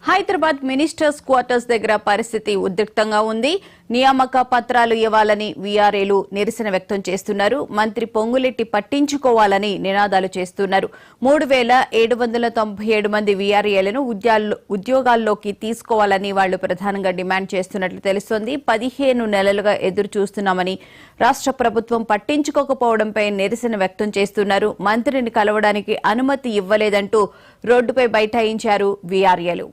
Hyderabad ministers quarters దగ్గర పరిస్థితి ఉద్రిక్తంగా ఉంది. నియామక పత్రాలు ఇవ్వాలని వీఆర్ఏలు నిరసన వ్యక్తం చేస్తున్నారు. మంత్రి పొంగులెట్టి పట్టించుకోవాలని నినాదాలు చేస్తున్నారు. 3797 మంది వీఆర్ఏలను ఉద్యోగాల్లోకి తీసుకోవాలని వాళ్లు ప్రధానంగా డిమాండ్ చేస్తున్నట్లు తెలుస్తోంది. 15 నెలలుగా ఎదురు చూస్తున్నామని రాష్ట్ర ప్రభుత్వం పట్టించుకోకపోవడంపై నిరసన వ్యక్తం చేస్తున్నారు. మంత్రిని కలవడానికి అనుమతి ఇవ్వలేదంటూ రోడ్డుపై బైఠాయించారు వీఆర్ఏలు.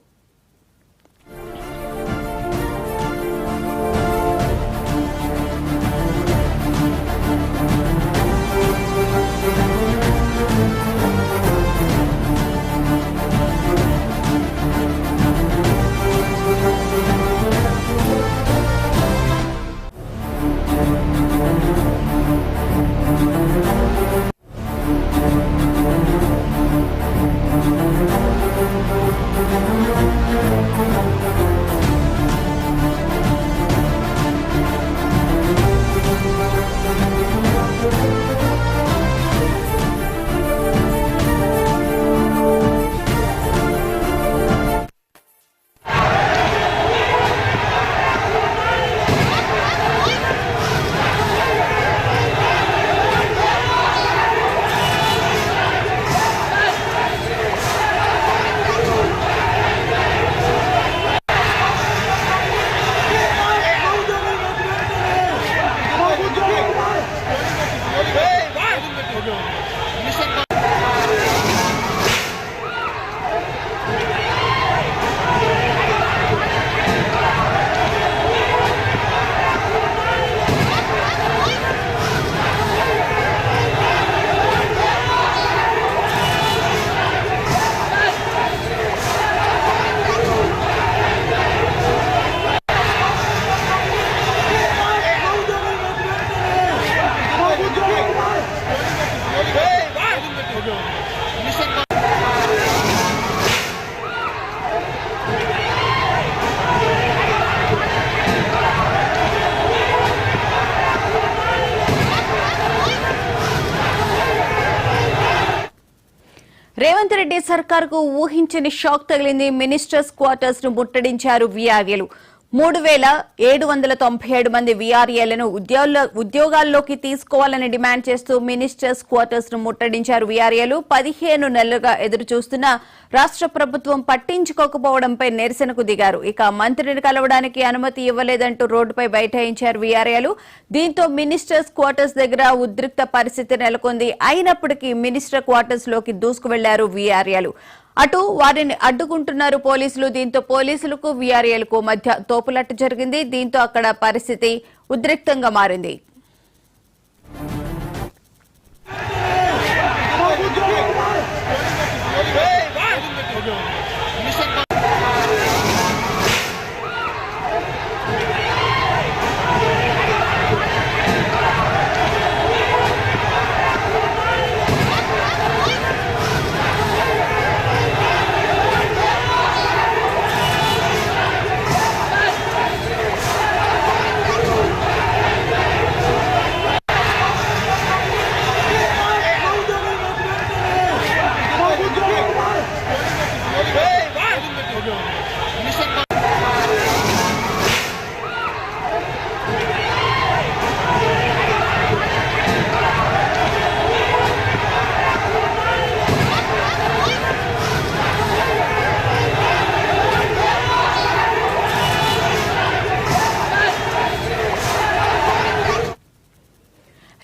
రేవంత్ రెడ్డి సర్కార్కు ఊహించని షాక్ తగిలింది. మినిస్టర్స్ క్వార్టర్స్ ను ముట్టడించారు వీఆర్ఏలు. 3797 మంది వీఆర్ఏలను ఉద్యోగాల్లోకి తీసుకోవాలని డిమాండ్ చేస్తూ మినిస్టర్స్ క్వార్టర్స్ ను ముట్టడించారు వీఆర్ఏలు. 15 నెలలుగా ఎదురు చూస్తున్న రాష్ట్ర ప్రభుత్వం పట్టించుకోకపోవడంపై నిరసనకు దిగారు. ఇక మంత్రిని కలవడానికి అనుమతి ఇవ్వలేదంటూ రోడ్డుపై బైఠాయించారు వీఆర్ఏలు. దీంతో మినిస్టర్స్ క్వార్టర్స్ దగ్గర ఉద్రిక్త పరిస్థితి నెలకొంది. అయినప్పటికీ మినిస్టర్ క్వార్టర్స్ లోకి దూసుకు వెళ్లారు వీఆర్ఏలు. అటు వారిని అడ్డుకుంటున్నారు పోలీసులు. దీంతో పోలీసులకు వీఆర్ఏలకు మధ్య తోపులాట జరిగింది. దీంతో అక్కడ పరిస్థితి ఉద్రిక్తంగా మారింది.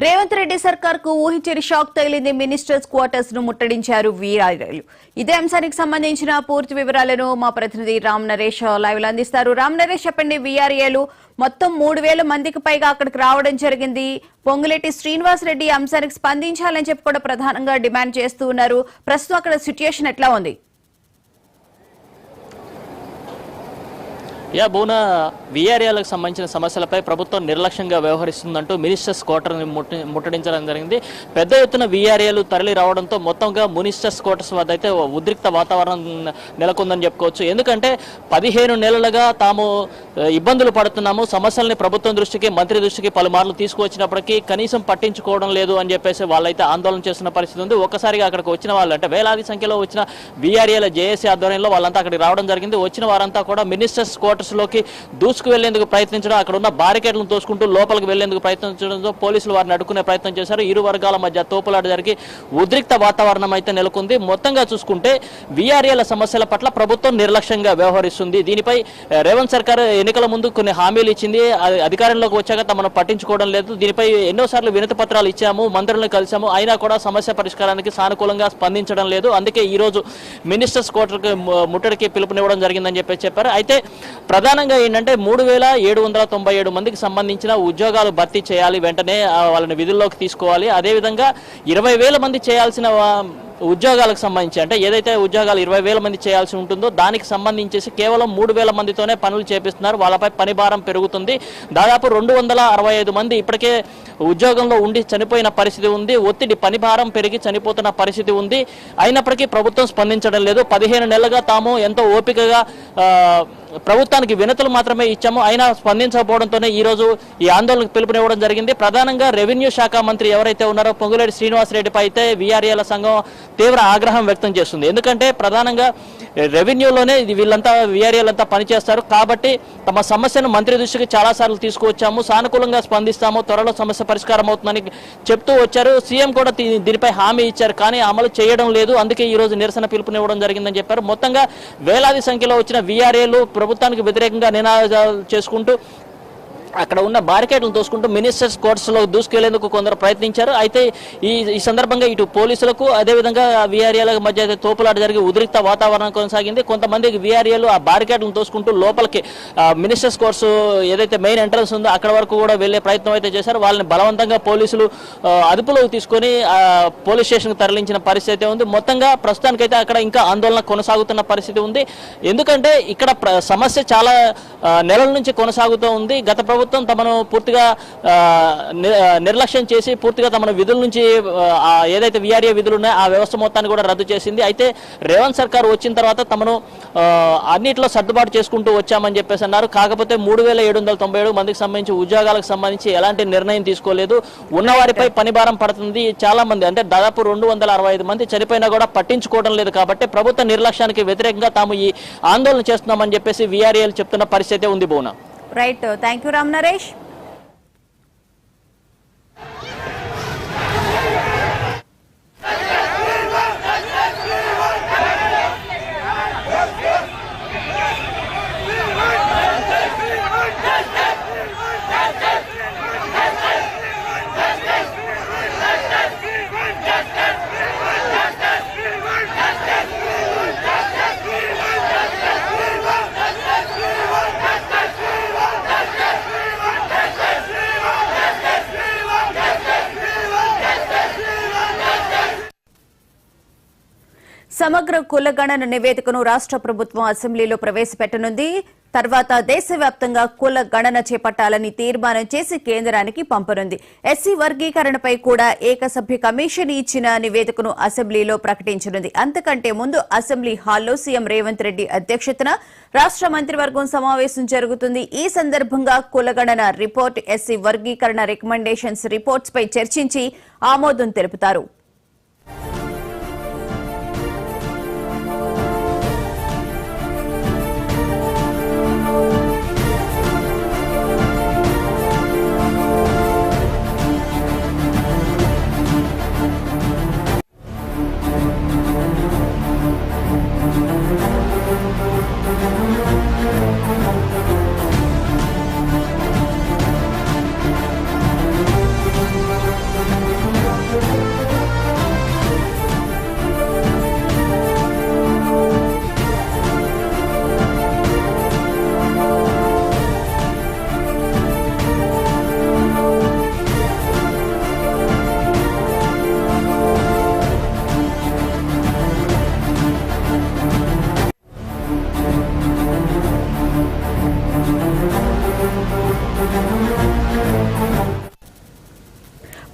రేవంత్ రెడ్డి సర్కార్కు ఊహించని షాక్ తగిలింది. మినిస్టర్స్ క్వార్టర్స్ ను ముట్టడించారు వీఆర్ఏలు. ఇదే అంశానికి సంబంధించిన పూర్తి వివరాలను మా ప్రతినిధి రామ్ నరేష్ లైవ్ లో అందిస్తారు. రామ్ నరేష్, చెప్పండి. వీఆర్ఏలు మొత్తం 3000 మందికి పైగా అక్కడికి రావడం జరిగింది. పొంగులెట్టి శ్రీనివాస్ రెడ్డి అంశానికి స్పందించాలని చెప్పి కూడా ప్రధానంగా డిమాండ్ చేస్తూ ఉన్నారు. ప్రస్తుతం అక్కడ సిట్యుయేషన్ ఎట్లా ఉంది? భూన వీఆర్ఏలకు సంబంధించిన సమస్యలపై ప్రభుత్వం నిర్లక్ష్యంగా వ్యవహరిస్తుందంటూ మినిస్టర్స్ క్వార్టర్ని ముట్టడించడం జరిగింది. పెద్ద ఎత్తున వీఆర్ఏలు తరలి రావడంతో మొత్తంగా మినిస్టర్స్ క్వార్టర్స్ వద్ద అయితే ఉద్రిక్త వాతావరణం నెలకొందని చెప్పుకోవచ్చు. ఎందుకంటే 15 నెలలుగా తాము ఇబ్బందులు పడుతున్నాము, సమస్యల్ని ప్రభుత్వం దృష్టికి మంత్రి దృష్టికి పలుమార్లు తీసుకువచ్చినప్పటికీ కనీసం పట్టించుకోవడం లేదు అని చెప్పేసి వాళ్ళైతే ఆందోళన చేస్తున్న పరిస్థితి ఉంది. ఒక్కసారిగా అక్కడికి వచ్చిన వాళ్ళు అంటే వేలాది సంఖ్యలో వచ్చిన వీఆర్ఏల జేఏసీ ఆధ్వర్యంలో వాళ్ళంతా అక్కడికి రావడం జరిగింది. వచ్చిన వారంతా కూడా మినిస్టర్స్ క్వార్టర్స్ లోకి దూసుకు వెళ్లేందుకు ప్రయత్నించడం, అక్కడ ఉన్న బారికేడ్లను తోసుకుంటూ లోపలికి వెళ్లేందుకు ప్రయత్నించడంతో పోలీసులు వారిని అడ్డుకునే ప్రయత్నం చేశారు. ఇరు వర్గాల మధ్య తోపులాట జరిగి ఉద్రిక్త వాతావరణం అయితే నెలకొంది. మొత్తంగా చూసుకుంటే వీఆర్ఏల సమస్యల పట్ల ప్రభుత్వం నిర్లక్ష్యంగా వ్యవహరిస్తుంది. దీనిపై రేవంత్ సర్కార్ ఎన్నికల ముందు కొన్ని హామీలు ఇచ్చింది, అధికారంలోకి వచ్చాక తమను పట్టించుకోవడం లేదు. దీనిపై ఎన్నోసార్లు వినతి పత్రాలు ఇచ్చాము, మంత్రులను కలిసాము, అయినా కూడా సమస్య పరిష్కారానికి సానుకూలంగా స్పందించడం లేదు. అందుకే ఈ రోజు మినిస్టర్స్ క్వార్టర్కి ముట్టడికి పిలుపునివ్వడం జరిగిందని చెప్పారు. అయితే ప్రధానంగా ఏంటంటే 3797 మందికి సంబంధించిన ఉద్యోగాలు భర్తీ చేయాలి, వెంటనే వాళ్ళని విధుల్లోకి తీసుకోవాలి. అదేవిధంగా 20,000 మంది చేయాల్సిన ఉద్యోగాలకు సంబంధించి అంటే ఏదైతే ఉద్యోగాలు 20,000 మంది చేయాల్సి ఉంటుందో దానికి సంబంధించేసి కేవలం 3,000 మందితోనే పనులు చేపిస్తున్నారు. వాళ్ళపై పని భారం పెరుగుతుంది. దాదాపు 265 మంది ఇప్పటికే ఉద్యోగంలో ఉండి చనిపోయిన పరిస్థితి ఉంది. ఒత్తిడి, పని భారం పెరిగి చనిపోతున్న పరిస్థితి ఉంది. అయినప్పటికీ ప్రభుత్వం స్పందించడం లేదు. 15 నెలలుగా తాము ఎంతో ఓపికగా ప్రభుత్వానికి వినతులు మాత్రమే ఇచ్చాము, అయినా స్పందించకపోవడంతోనే ఈ రోజు ఈ ఆందోళనకు పిలుపునివ్వడం జరిగింది. ప్రధానంగా రెవెన్యూ శాఖ మంత్రి ఎవరైతే ఉన్నారో పొంగులేటి శ్రీనివాసరెడ్డిపై అయితే వీఆర్ఏల సంఘం తీవ్ర ఆగ్రహం వ్యక్తం చేస్తుంది. ఎందుకంటే ప్రధానంగా రెవెన్యూలోనే వీళ్ళంతా వీఆర్ఏలంతా పనిచేస్తారు కాబట్టి తమ సమస్యను మంత్రి దృష్టికి చాలాసార్లు తీసుకువచ్చాము, సానుకూలంగా స్పందిస్తాము, త్వరలో సమస్య పరిష్కారం అవుతుందని చెప్తూ వచ్చారు. సీఎం కూడా దీనిపై హామీ ఇచ్చారు, కానీ అమలు చేయడం లేదు. అందుకే ఈ రోజు నిరసన పిలుపునివ్వడం జరిగిందని చెప్పారు. మొత్తంగా వేలాది సంఖ్యలో వచ్చిన వీఆర్ఏలు ప్రభుత్వానికి వ్యతిరేకంగా నినాదాలు చేసుకుంటూ అక్కడ ఉన్న బారికేడ్లను తోసుకుంటూ మినిస్టర్స్ కోర్ట్స్లో దూసుకెళ్లేందుకు కొందరు ప్రయత్నించారు. అయితే ఈ సందర్భంగా ఇటు పోలీసులకు అదేవిధంగా వీఆర్ఏల మధ్య అయితే తోపులాట జరిగి ఉద్రిక్త వాతావరణం కొనసాగింది. కొంతమంది వీఆర్ఏలు ఆ బారికేడ్లను తోసుకుంటూ లోపలికి మినిస్టర్స్ కోర్ట్స్ ఏదైతే మెయిన్ ఎంట్రన్స్ ఉందో అక్కడ వరకు కూడా వెళ్లే ప్రయత్నం అయితే చేశారు. వాళ్ళని బలవంతంగా పోలీసులు అదుపులోకి తీసుకొని పోలీస్ స్టేషన్కి తరలించిన పరిస్థితి అయితే ఉంది. మొత్తంగా ప్రస్తుతానికైతే అక్కడ ఇంకా ఆందోళన కొనసాగుతున్న పరిస్థితి ఉంది. ఎందుకంటే ఇక్కడ సమస్య చాలా నెలల నుంచి కొనసాగుతూ ఉంది. గత ప్రభుత్వం తమను పూర్తిగా నిర్లక్ష్యం చేసి పూర్తిగా తమ విధుల నుంచి ఏదైతే వీఆర్ఏ విధులు ఉన్నాయో ఆ వ్యవస్థ మొత్తాన్ని కూడా రద్దు చేసింది. అయితే రేవంత్ సర్కార్ వచ్చిన తర్వాత తమను అన్నింటిలో సర్దుబాటు చేసుకుంటూ వచ్చామని చెప్పేసి అన్నారు. కాకపోతే 3797 మందికి సంబంధించి ఉద్యోగాలకు సంబంధించి ఎలాంటి నిర్ణయం తీసుకోలేదు. ఉన్నవారిపై పని భారం పడుతుంది. చాలా మంది అంటే దాదాపు 265 మంది చనిపోయినా కూడా పట్టించుకోవడం లేదు. కాబట్టి ప్రభుత్వ నిర్లక్ష్యానికి వ్యతిరేకంగా తాము ఈ ఆందోళన చేస్తున్నామని చెప్పేసి వీఆర్ఏలు చెప్తున్న పరిస్థితి ఉంది. బోనా right, thank you Ram Naresh. సమగ్ర కులగణన నివేదికను రాష్ట్ర ప్రభుత్వం అసెంబ్లీలో ప్రవేశపెట్టనుంది. తర్వాత దేశవ్యాప్తంగా కుల గణన చేపట్టాలని తీర్మానం చేసి కేంద్రానికి పంపనుంది. ఎస్సీ వర్గీకరణపై కూడా ఏకసభ్య కమిషన్ ఇచ్చిన నివేదికను అసెంబ్లీలో ప్రకటించనుంది. అంతకంటే ముందు అసెంబ్లీ హాల్లో సీఎం రేవంత్ రెడ్డి అధ్యక్షతన రాష్ట్ర మంత్రివర్గం సమావేశం జరుగుతుంది. ఈ సందర్భంగా కులగణన రిపోర్ట్, ఎస్సీ వర్గీకరణ రికమెండేషన్స్ రిపోర్ట్స్ పై చర్చించి ఆమోదం తెలుపుతారు.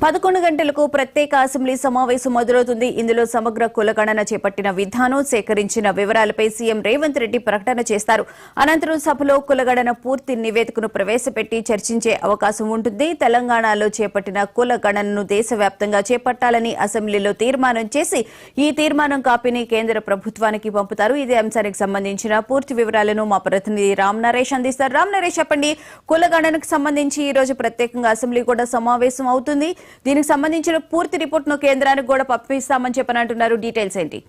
11 గంటలకు ప్రత్యేక అసెంబ్లీ సమావేశం మొదలవుతుంది. ఇందులో సమగ్ర కులగణన చేపట్టిన విధానం, సేకరించిన వివరాలపై సీఎం రేవంత్ రెడ్డి ప్రకటన చేస్తారు. అనంతరం సభలో కులగణన పూర్తి నివేదికను ప్రవేశపెట్టి చర్చించే అవకాశం ఉంటుంది. తెలంగాణలో చేపట్టిన కులగణనను దేశవ్యాప్తంగా చేపట్టాలని అసెంబ్లీలో తీర్మానం చేసి ఈ తీర్మానం కాపీని కేంద్ర ప్రభుత్వానికి పంపుతారు. ఇదే అంశానికి సంబంధించిన పూర్తి వివరాలను మా ప్రతినిధి రామ్ నరేష్ అందిస్తారు. రామ్ నరేష్, చెప్పండి, కులగణనకు సంబంధించి ఈ రోజు ప్రత్యేకంగా అసెంబ్లీ కూడా సమావేశం అవుతుంది. దీనికి సంబంధించిన పూర్తి రిపోర్ట్ను కేంద్రానికి కూడా పంపిస్తామని చెప్పనంటున్నారు. డీటెయిల్స్ ఏంటి?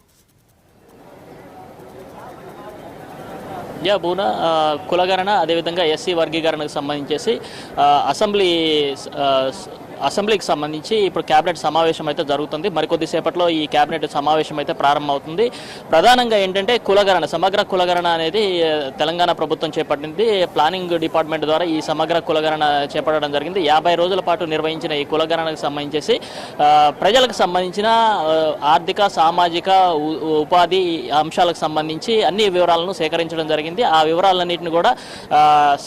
బూనా, కులగణన అదేవిధంగా ఎస్సీ వర్గీకరణకు సంబంధించేసి అసెంబ్లీకి సంబంధించి ఇప్పుడు కేబినెట్ సమావేశం అయితే జరుగుతుంది. మరికొద్దిసేపట్లో ఈ కేబినెట్ సమావేశం అయితే ప్రారంభమవుతుంది. ప్రధానంగా ఏంటంటే కులగణన, సమగ్ర కులగణన అనేది తెలంగాణ ప్రభుత్వం చేపట్టింది. ప్లానింగ్ డిపార్ట్మెంట్ ద్వారా ఈ సమగ్ర కులగణన చేపట్టడం జరిగింది. 50 రోజుల పాటు నిర్వహించిన ఈ కులగణనకు సంబంధించేసి ప్రజలకు సంబంధించిన ఆర్థిక, సామాజిక, ఉపాధి అంశాలకు సంబంధించి అన్ని వివరాలను సేకరించడం జరిగింది. ఆ వివరాలన్నింటిని కూడా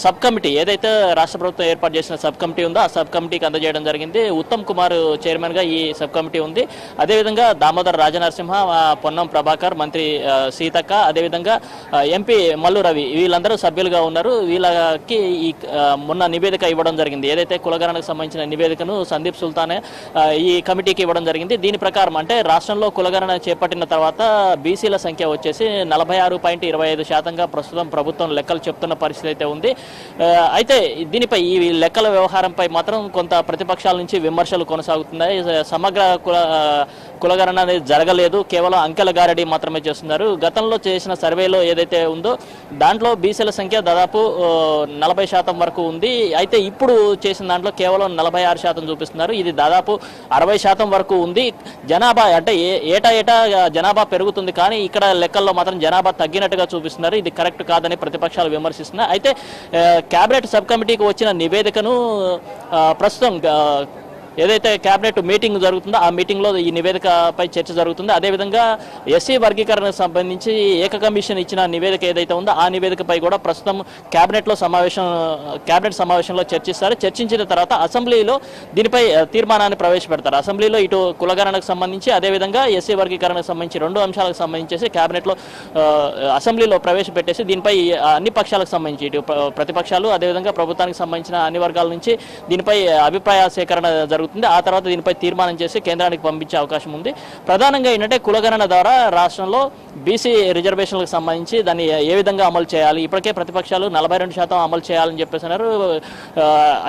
సబ్ కమిటీ, ఏదైతే రాష్ట్ర ప్రభుత్వం ఏర్పాటు చేసిన సబ్ కమిటీ ఉందో ఆ సబ్ కమిటీకి అందజేయడం జరిగింది. ఉత్తమ్ కుమార్ చైర్మన్ గా ఈ సబ్ కమిటీ ఉంది. అదేవిధంగా దామోదర్ రాజనరసింహ, పొన్నం ప్రభాకర్, మంత్రి సీతక్క, అదేవిధంగా ఎంపీ మల్లు రవి, వీళ్ళందరూ సభ్యులుగా ఉన్నారు. వీళ్ళకి ఈ మొన్న నివేదిక ఇవ్వడం జరిగింది. ఏదైతే కులగణనకు సంబంధించిన నివేదికను సందీప్ సుల్తానే ఈ కమిటీకి ఇవ్వడం జరిగింది. దీని ప్రకారం అంటే రాష్ట్రంలో కులగణన చేపట్టిన తర్వాత బీసీల సంఖ్య వచ్చేసి 46.25% ప్రస్తుతం ప్రభుత్వం లెక్కలు చెప్తున్న పరిస్థితి అయితే ఉంది. అయితే దీనిపై ఈ లెక్కల వ్యవహారంపై మాత్రం కొంత ప్రతిపక్షాల నుంచి విమర్శలు కొనసాగుతున్నాయి. సమగ్ర కులగణన అనేది జరగలేదు, కేవలం అంకెల గారడీ మాత్రమే చేస్తున్నారు. గతంలో చేసిన సర్వేలో ఏదైతే ఉందో దాంట్లో బీసీల సంఖ్య దాదాపు 40% వరకు ఉంది. అయితే ఇప్పుడు చేసిన దాంట్లో కేవలం 46% చూపిస్తున్నారు. ఇది దాదాపు 60% వరకు ఉంది. జనాభా అంటే ఏటా జనాభా పెరుగుతుంది, కానీ ఇక్కడ లెక్కల్లో మాత్రం జనాభా తగ్గినట్టుగా చూపిస్తున్నారు. ఇది కరెక్ట్ కాదని ప్రతిపక్షాలు విమర్శిస్తున్నాయి. అయితే కేబినెట్ సబ్ కమిటీకి వచ్చిన నివేదికను ప్రస్తుతం ఏదైతే కేబినెట్ మీటింగ్ జరుగుతుందో ఆ మీటింగ్లో ఈ నివేదికపై చర్చ జరుగుతుంది. అదేవిధంగా ఎస్సీ వర్గీకరణకు సంబంధించి ఏక కమిషన్ ఇచ్చిన నివేదిక ఏదైతే ఉందో ఆ నివేదికపై కూడా ప్రస్తుతం కేబినెట్ సమావేశంలో చర్చిస్తారు. చర్చించిన తర్వాత అసెంబ్లీలో దీనిపై తీర్మానాన్ని ప్రవేశపెడతారు. అసెంబ్లీలో ఇటు కులగణనకు సంబంధించి అదేవిధంగా ఎస్సీ వర్గీకరణకు సంబంధించి 2 అంశాలకు సంబంధించేసి కేబినెట్లో అసెంబ్లీలో ప్రవేశపెట్టేసి దీనిపై అన్ని పక్షాలకు సంబంధించి ఇటు ప్రతిపక్షాలు అదేవిధంగా ప్రభుత్వానికి సంబంధించిన అన్ని వర్గాల నుంచి దీనిపై అభిప్రాయ సేకరణ జరుగుతుంది. ఆ తర్వాత దీనిపై తీర్మానం చేసి కేంద్రానికి పంపించే అవకాశం ఉంది. ప్రధానంగా ఏంటంటే కులగణన ద్వారా రాష్ట్రంలో బీసీ రిజర్వేషన్లకు సంబంధించి దాన్ని ఏ విధంగా అమలు చేయాలి, ఇప్పటికే ప్రతిపక్షాలు 42% అమలు చేయాలని చెప్పేసినారు.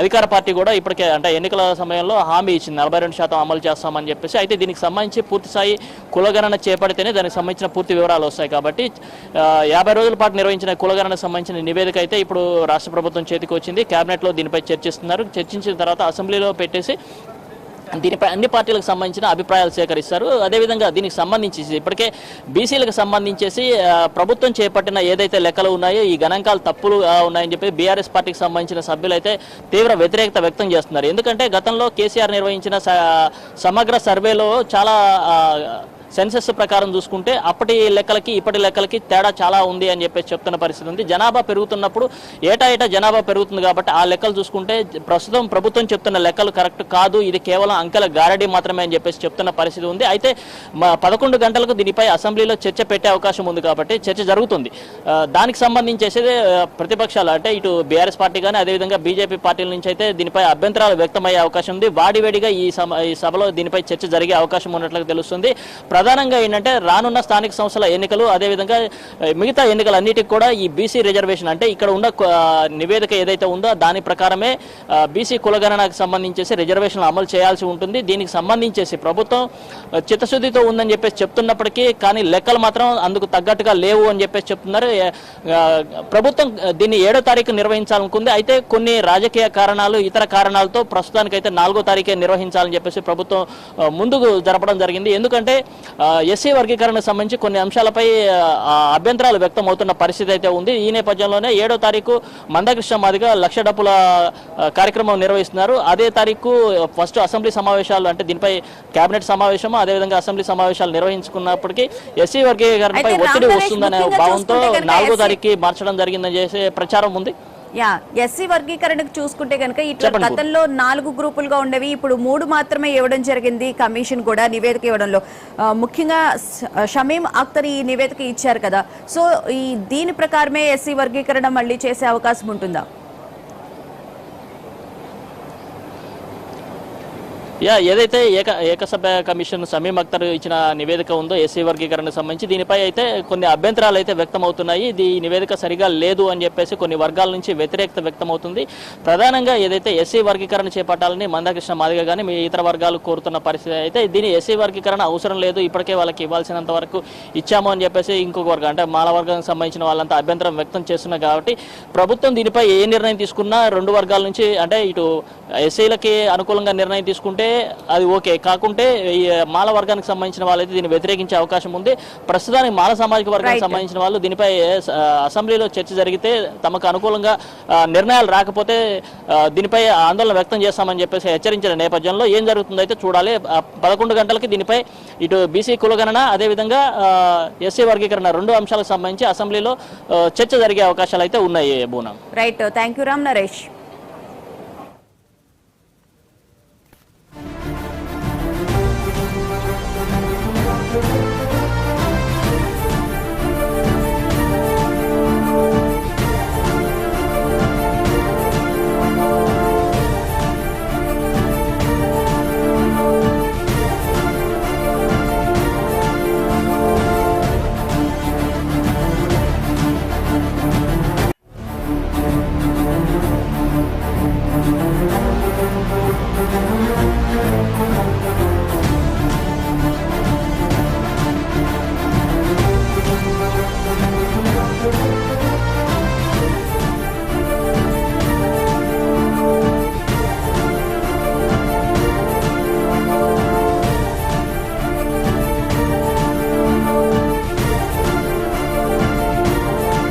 అధికార పార్టీ కూడా ఇప్పటికే అంటే ఎన్నికల సమయంలో హామీ ఇచ్చింది 42% అమలు చేస్తామని చెప్పేసి. అయితే దీనికి సంబంధించి పూర్తిస్థాయి కులగణన చేపడితేనే దానికి సంబంధించిన పూర్తి వివరాలు వస్తాయి. కాబట్టి 50 రోజుల పాటు నిర్వహించిన కులగణనకు సంబంధించిన నివేదిక అయితే ఇప్పుడు రాష్ట్ర ప్రభుత్వం చేతికి వచ్చింది. కేబినెట్లో దీనిపై చర్చిస్తున్నారు. చర్చించిన తర్వాత అసెంబ్లీలో పెట్టేసి దీనిపై అన్ని పార్టీలకు సంబంధించిన అభిప్రాయాలు సేకరిస్తారు. అదేవిధంగా దీనికి సంబంధించి ఇప్పటికే బీసీలకు సంబంధించేసి ప్రభుత్వం చేపట్టిన ఏదైతే లెక్కలు ఉన్నాయో ఈ గణాంకాలు తప్పులు ఉన్నాయని చెప్పి బీఆర్ఎస్ పార్టీకి సంబంధించిన సభ్యులైతే తీవ్ర వ్యతిరేకత వ్యక్తం చేస్తున్నారు. ఎందుకంటే గతంలో కేసీఆర్ నిర్వహించిన సమగ్ర సర్వేలో చాలా సెన్సెస్ ప్రకారం చూసుకుంటే అప్పటి లెక్కలకి ఇప్పటి లెక్కలకి తేడా చాలా ఉంది అని చెప్పేసి చెప్తున్న పరిస్థితి ఉంది. జనాభా పెరుగుతున్నప్పుడు ఏటా జనాభా పెరుగుతుంది కాబట్టి ఆ లెక్కలు చూసుకుంటే ప్రస్తుతం ప్రభుత్వం చెప్తున్న లెక్కలు కరెక్ట్ కాదు, ఇది కేవలం అంకెల గారడీ మాత్రమే అని చెప్పేసి చెప్తున్న పరిస్థితి ఉంది. అయితే 11 గంటలకు దీనిపై అసెంబ్లీలో చర్చ పెట్టే అవకాశం ఉంది కాబట్టి చర్చ జరుగుతుంది. దానికి సంబంధించేసేదే ప్రతిపక్షాలు అంటే ఇటు బీఆర్ఎస్ పార్టీ కానీ అదేవిధంగా బీజేపీ పార్టీల నుంచి అయితే దీనిపై అభ్యంతరాలు వ్యక్తమయ్యే అవకాశం ఉంది. వాడివేడిగా ఈ సభలో దీనిపై చర్చ జరిగే అవకాశం ఉన్నట్లుగా తెలుస్తుంది. ప్రధానంగా ఏంటంటే రానున్న స్థానిక సంస్థల ఎన్నికలు అదేవిధంగా మిగతా ఎన్నికలన్నిటికీ కూడా ఈ బీసీ రిజర్వేషన్ అంటే ఇక్కడ ఉన్న నివేదిక ఏదైతే ఉందో దాని ప్రకారమే బీసీ కులగణనకు సంబంధించేసి రిజర్వేషన్లు అమలు చేయాల్సి ఉంటుంది. దీనికి సంబంధించేసి ప్రభుత్వం చిత్తశుద్ధితో ఉందని చెప్పేసి చెప్తున్నప్పటికీ కానీ లెక్కలు మాత్రం అందుకు తగ్గట్టుగా లేవు అని చెప్పేసి చెప్తున్నారు. ప్రభుత్వం దీన్ని 7వ తారీఖు నిర్వహించాలనుకుంది. అయితే కొన్ని రాజకీయ కారణాలు ఇతర కారణాలతో ప్రస్తుతానికైతే 4వ తారీఖే నిర్వహించాలని చెప్పేసి ప్రభుత్వం ముందుకు జరపడం జరిగింది. ఎందుకంటే ఎస్సీ వర్గీకరణకు సంబంధించి కొన్ని అంశాలపై అభ్యంతరాలు వ్యక్తం అవుతున్న పరిస్థితి అయితే ఉంది. ఈ నేపథ్యంలోనే 7వ తారీఖు మందకృష్ణ మాదిగా లక్ష డప్పుల కార్యక్రమం నిర్వహిస్తున్నారు. అదే తారీఖు ఫస్ట్ అసెంబ్లీ సమావేశాలు అంటే దీనిపై కేబినెట్ సమావేశం అదేవిధంగా అసెంబ్లీ సమావేశాలు నిర్వహించుకున్నప్పటికీ ఎస్సీ వర్గీకరణపై ఒత్తిడి వస్తుందనే భావంతో 4వ తారీఖుకి మార్చడం జరిగిందని చేసే ప్రచారం ఉంది. యా, ఎస్సీ వర్గీకరణకు చూసుకుంటే కనుక ఇట్లా గతంలో 4 గ్రూపులుగా ఉండేవి, ఇప్పుడు 3 మాత్రమే ఇవ్వడం జరిగింది. కమిషన్ కూడా నివేదిక ఇవ్వడంలో ముఖ్యంగా షమీం అఖ్తర్ ఈ నివేదిక ఇచ్చారు కదా, సో దీని ప్రకారమే ఎస్సీ వర్గీకరణ మళ్ళీ చేసే అవకాశం ఉంటుందా? ఏదైతే ఏకసభ్య కమిషన్ షమీం అఖ్తర్ ఇచ్చిన నివేదిక ఉందో ఎస్సీ వర్గీకరణకు సంబంధించి దీనిపై అయితే కొన్ని అభ్యంతరాలు అయితే వ్యక్తమవుతున్నాయి. ఈ నివేదిక సరిగా లేదు అని చెప్పేసి కొన్ని వర్గాల నుంచి వ్యతిరేకత వ్యక్తమవుతుంది. ప్రధానంగా ఏదైతే ఎస్సీ వర్గీకరణ చేపట్టాలని మందాకృష్ణ మాదిగ కానీ మీ ఇతర వర్గాలు కోరుతున్న పరిస్థితి అయితే దీని ఎస్సీ వర్గీకరణ అవసరం లేదు, ఇప్పటికే వాళ్ళకి ఇవ్వాల్సినంత వరకు ఇచ్చాము అని చెప్పేసి ఇంకొక వర్గం అంటే మాల వర్గానికి సంబంధించిన వాళ్ళంతా అభ్యంతరం వ్యక్తం చేస్తున్నారు. కాబట్టి ప్రభుత్వం దీనిపై ఏ నిర్ణయం తీసుకున్నా 2 వర్గాల నుంచి అంటే ఇటు ఎస్సీలకి అనుకూలంగా నిర్ణయం తీసుకుంటే అది ఓకే, కాకుంటే ఈ మాల వర్గానికి సంబంధించిన వాళ్ళైతే దీన్ని వ్యతిరేకించే అవకాశం ఉంది. ప్రస్తుతానికి మాల సామాజిక వర్గానికి సంబంధించిన వాళ్ళు దీనిపై అసెంబ్లీలో చర్చ జరిగితే తమకు అనుకూలంగా నిర్ణయాలు రాకపోతే దీనిపై ఆందోళన వ్యక్తం చేస్తామని చెప్పేసి హెచ్చరించిన నేపథ్యంలో ఏం జరుగుతుందో అయితే చూడాలి. 11 గంటలకి దీనిపై ఇటు బీసీ కులగణన అదేవిధంగా ఎస్సీ వర్గీకరణ 2 అంశాలకు సంబంధించి అసెంబ్లీలో చర్చ జరిగే అవకాశాలు అయితే ఉన్నాయి. బూనా, right, thank you Ram Naresh.